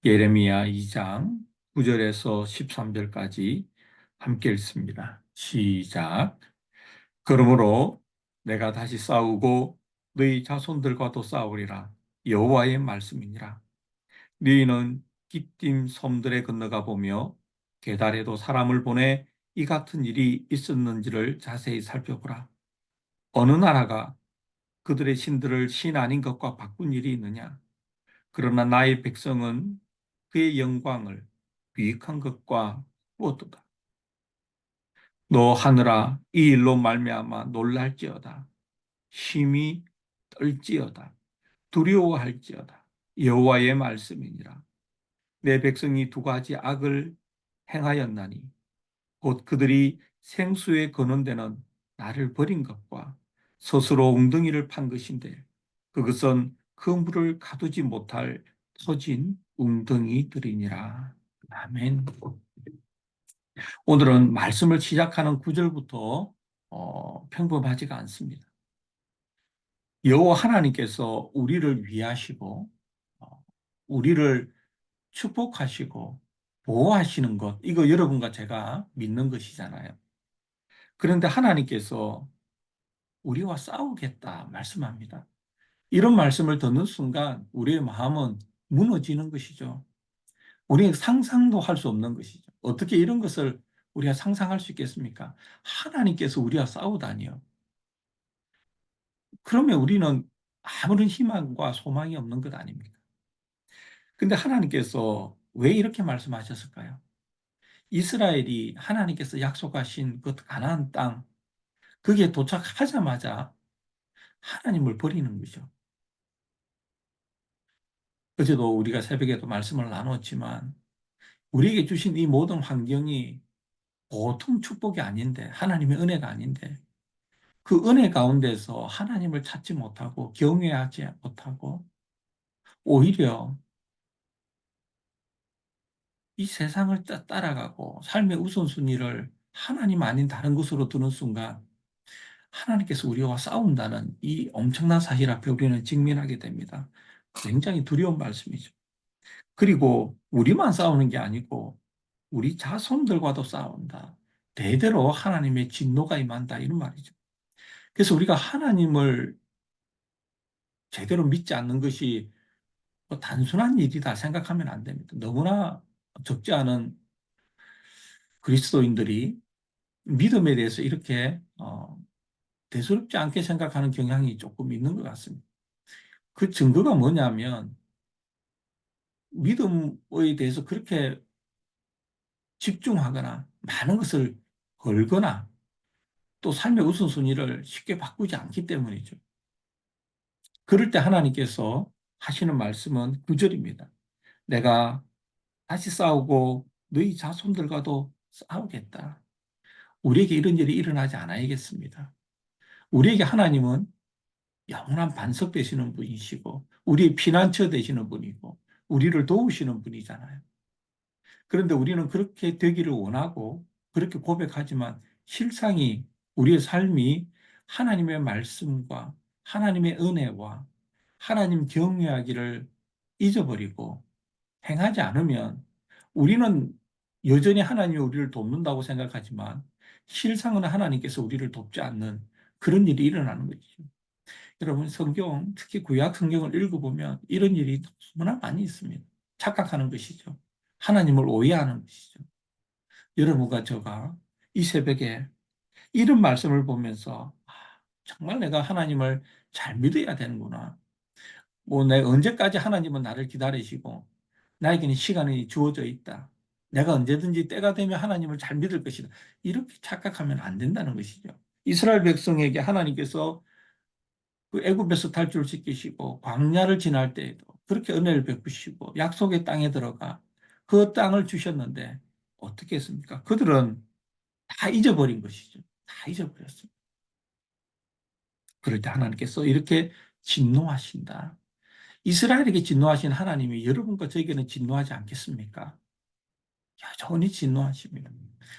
예레미야 2장 9절에서 13절까지 함께 읽습니다. 시작. 그러므로 내가 다시 싸우고 너희 자손들과도 싸우리라. 여호와의 말씀이니라. 너희는 기띔 섬들에 건너가 보며 게달에도 사람을 보내 이 같은 일이 있었는지를 자세히 살펴보라. 어느 나라가 그들의 신들을 신 아닌 것과 바꾼 일이 있느냐? 그러나 나의 백성은 그의 영광을 유익한 것과 무엇도다. 너 하늘아, 이 일로 말미암아 놀랄지어다. 심히 떨지어다. 두려워할지어다. 여호와의 말씀이니라. 내 백성이 두 가지 악을 행하였나니 곧 그들이 생수에 거는 데는 나를 버린 것과 스스로 웅덩이를 판 것인데 그것은 그 물을 가두지 못할 터진 웅덩이들이니라. 아멘. 오늘은 말씀을 시작하는 구절부터 평범하지가 않습니다. 여호와 하나님께서 우리를 위하시고 우리를 축복하시고 보호하시는 것, 이거 여러분과 제가 믿는 것이잖아요. 그런데 하나님께서 우리와 싸우겠다 말씀합니다. 이런 말씀을 듣는 순간 우리의 마음은 무너지는 것이죠. 우리는 상상도 할 수 없는 것이죠. 어떻게 이런 것을 우리가 상상할 수 있겠습니까? 하나님께서 우리와 싸우다니요. 그러면 우리는 아무런 희망과 소망이 없는 것 아닙니까? 근데 하나님께서 왜 이렇게 말씀하셨을까요? 이스라엘이 하나님께서 약속하신 그 가나안 땅, 거기에 도착하자마자 하나님을 버리는 거죠. 어제도 우리가 새벽에도 말씀을 나눴지만 우리에게 주신 이 모든 환경이 보통 축복이 아닌데, 하나님의 은혜가 아닌데, 그 은혜 가운데서 하나님을 찾지 못하고 경외하지 못하고 오히려 이 세상을 따라가고 삶의 우선순위를 하나님 아닌 다른 것으로 두는 순간 하나님께서 우리와 싸운다는 이 엄청난 사실 앞에 우리는 직면하게 됩니다. 굉장히 두려운 말씀이죠. 그리고 우리만 싸우는 게 아니고 우리 자손들과도 싸운다. 대대로 하나님의 진노가 임한다. 이런 말이죠. 그래서 우리가 하나님을 제대로 믿지 않는 것이 뭐 단순한 일이다 생각하면 안 됩니다. 너무나 적지 않은 그리스도인들이 믿음에 대해서 이렇게 대수롭지 않게 생각하는 경향이 조금 있는 것 같습니다. 그 증거가 뭐냐면 믿음에 대해서 그렇게 집중하거나 많은 것을 걸거나 또 삶의 우선순위를 쉽게 바꾸지 않기 때문이죠. 그럴 때 하나님께서 하시는 말씀은 9절입니다. 내가 다시 싸우고 너희 자손들과도 싸우겠다. 우리에게 이런 일이 일어나지 않아야겠습니다. 우리에게 하나님은 영원한 반석 되시는 분이시고 우리의 피난처 되시는 분이고 우리를 도우시는 분이잖아요. 그런데 우리는 그렇게 되기를 원하고 그렇게 고백하지만 실상이 우리의 삶이 하나님의 말씀과 하나님의 은혜와 하나님 경외하기를 잊어버리고 행하지 않으면 우리는 여전히 하나님이 우리를 돕는다고 생각하지만 실상은 하나님께서 우리를 돕지 않는 그런 일이 일어나는 것이죠. 여러분 성경, 특히 구약 성경을 읽어보면 이런 일이 너무나 많이 있습니다. 착각하는 것이죠. 하나님을 오해하는 것이죠. 여러분과 제가 이 새벽에 이런 말씀을 보면서 정말 내가 하나님을 잘 믿어야 되는구나. 뭐 내가 언제까지 하나님은 나를 기다리시고 나에게는 시간이 주어져 있다. 내가 언제든지 때가 되면 하나님을 잘 믿을 것이다. 이렇게 착각하면 안 된다는 것이죠. 이스라엘 백성에게 하나님께서 그 애굽에서 탈출시키시고 광야를 지날 때에도 그렇게 은혜를 베푸시고 약속의 땅에 들어가 그 땅을 주셨는데 어떻게 했습니까? 그들은 다 잊어버린 것이죠. 다 잊어버렸습니다. 그럴 때 하나님께서 이렇게 진노하신다. 이스라엘에게 진노하신 하나님이 여러분과 저에게는 진노하지 않겠습니까? 여전히 진노하십니다.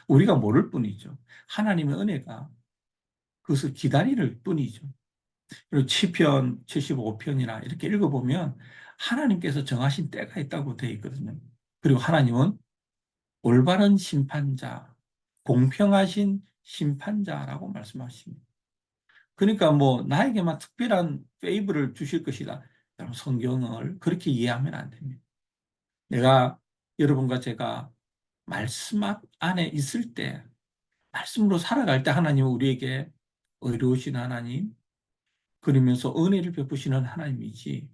우리가 모를 뿐이죠. 하나님의 은혜가 그것을 기다릴 뿐이죠. 그리고 시편 75편이나 이렇게 읽어보면 하나님께서 정하신 때가 있다고 되어 있거든요. 그리고 하나님은 올바른 심판자, 공평하신 심판자라고 말씀하십니다. 그러니까 뭐 나에게만 특별한 페이브를 주실 것이다. 여러분 성경을 그렇게 이해하면 안 됩니다. 내가 여러분과 제가 말씀 안에 있을 때, 말씀으로 살아갈 때 하나님은 우리에게 의로우신 하나님, 그러면서 은혜를 베푸시는 하나님이지,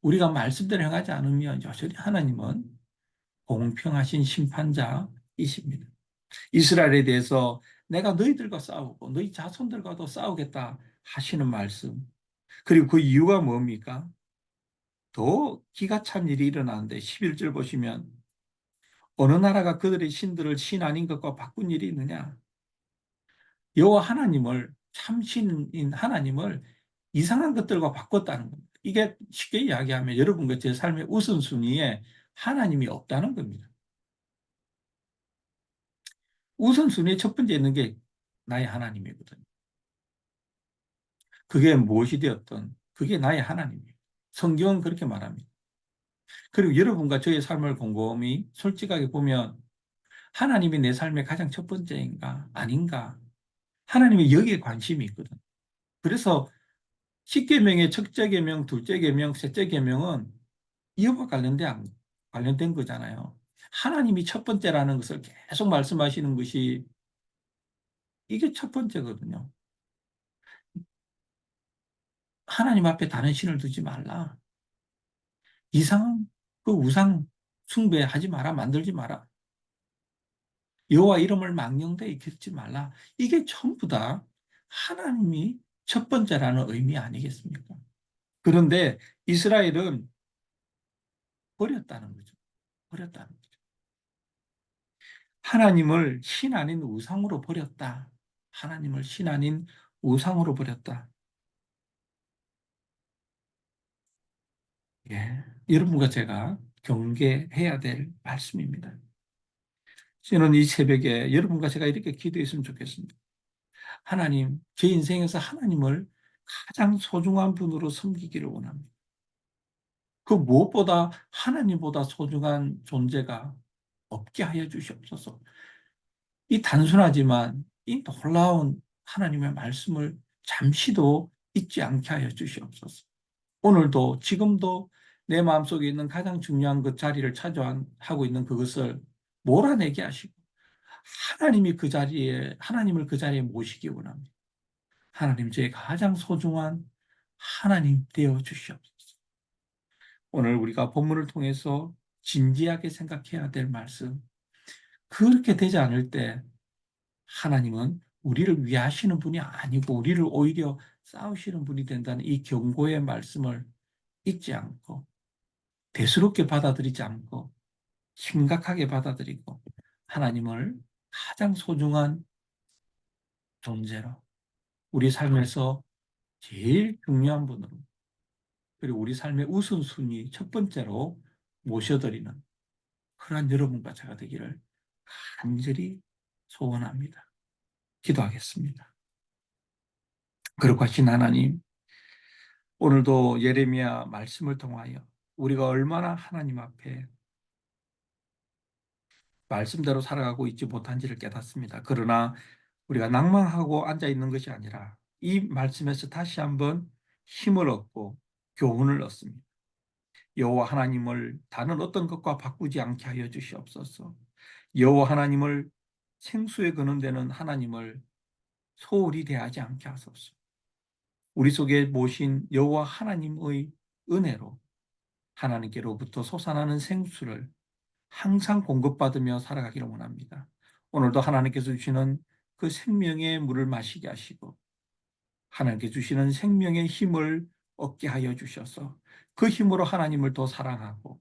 우리가 말씀대로 행하지 않으면 여전히 하나님은 공평하신 심판자이십니다. 이스라엘에 대해서 내가 너희들과 싸우고 너희 자손들과도 싸우겠다 하시는 말씀. 그리고 그 이유가 뭡니까? 더 기가 찬 일이 일어나는데 11절 보시면 어느 나라가 그들의 신들을 신 아닌 것과 바꾼 일이 있느냐? 여호와 하나님을 참신인 하나님을 이상한 것들과 바꿨다는 겁니다. 이게 쉽게 이야기하면 여러분과 제 삶의 우선순위에 하나님이 없다는 겁니다. 우선순위에 첫 번째 있는 게 나의 하나님이거든요. 그게 무엇이 되었든 그게 나의 하나님이에요. 성경은 그렇게 말합니다. 그리고 여러분과 저의 삶을 곰곰이 솔직하게 보면 하나님이 내 삶의 가장 첫 번째인가 아닌가, 하나님이 여기에 관심이 있거든. 그래서 십계명의 첫째 계명, 둘째 계명, 셋째 계명은 이와 관련된 거잖아요. 하나님이 첫 번째라는 것을 계속 말씀하시는 것이 이게 첫 번째거든요. 하나님 앞에 다른 신을 두지 말라. 이상한 그 우상 숭배하지 마라. 만들지 마라. 여호와 이름을 망령되이 잊지 말라. 이게 전부 다 하나님이 첫 번째라는 의미 아니겠습니까? 그런데 이스라엘은 버렸다는 거죠. 버렸다는 거죠. 하나님을 신 아닌 우상으로 버렸다. 하나님을 신 아닌 우상으로 버렸다. 예, 여러분과 제가 경계해야 될 말씀입니다. 저는 이 새벽에 여러분과 제가 이렇게 기도했으면 좋겠습니다. 하나님, 제 인생에서 하나님을 가장 소중한 분으로 섬기기를 원합니다. 그 무엇보다 하나님보다 소중한 존재가 없게 하여 주시옵소서. 이 단순하지만 이 놀라운 하나님의 말씀을 잠시도 잊지 않게 하여 주시옵소서. 오늘도 지금도 내 마음속에 있는 가장 중요한 그 자리를 차지하고 있는 그것을 몰아내게 하시고 하나님을 그 자리에 모시기 원합니다. 하나님, 제 가장 소중한 하나님 되어 주시옵소서. 오늘 우리가 본문을 통해서 진지하게 생각해야 될 말씀, 그렇게 되지 않을 때 하나님은 우리를 위하시는 분이 아니고 우리를 오히려 싸우시는 분이 된다는 이 경고의 말씀을 잊지 않고 대수롭게 받아들이지 않고 심각하게 받아들이고 하나님을 가장 소중한 존재로, 우리 삶에서 제일 중요한 분으로, 그리고 우리 삶의 우선순위 첫 번째로 모셔드리는 그러한 여러분과 제가 되기를 간절히 소원합니다. 기도하겠습니다. 거룩하신 하나님, 오늘도 예레미야 말씀을 통하여 우리가 얼마나 하나님 앞에 말씀대로 살아가고 있지 못한지를 깨닫습니다. 그러나 우리가 낭망하고 앉아 있는 것이 아니라 이 말씀에서 다시 한번 힘을 얻고 교훈을 얻습니다. 여호와 하나님을 다른 어떤 것과 바꾸지 않게 하여 주시옵소서. 여호와 하나님을 생수에 거는 데는 하나님을 소홀히 대하지 않게 하소서. 우리 속에 모신 여호와 하나님의 은혜로 하나님께로부터 솟아나는 생수를 항상 공급받으며 살아가기를 원합니다. 오늘도 하나님께서 주시는 그 생명의 물을 마시게 하시고 하나님께 주시는 생명의 힘을 얻게 하여 주셔서 그 힘으로 하나님을 더 사랑하고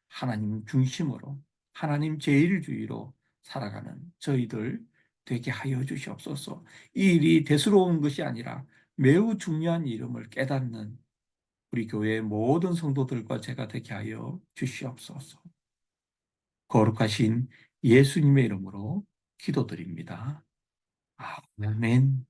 하나님 중심으로 하나님 제일주의로 살아가는 저희들 되게 하여 주시옵소서. 이 일이 대수로운 것이 아니라 매우 중요한 이름을 깨닫는 우리 교회의 모든 성도들과 제가 되게 하여 주시옵소서. 거룩하신 예수님의 이름으로 기도드립니다. 아멘.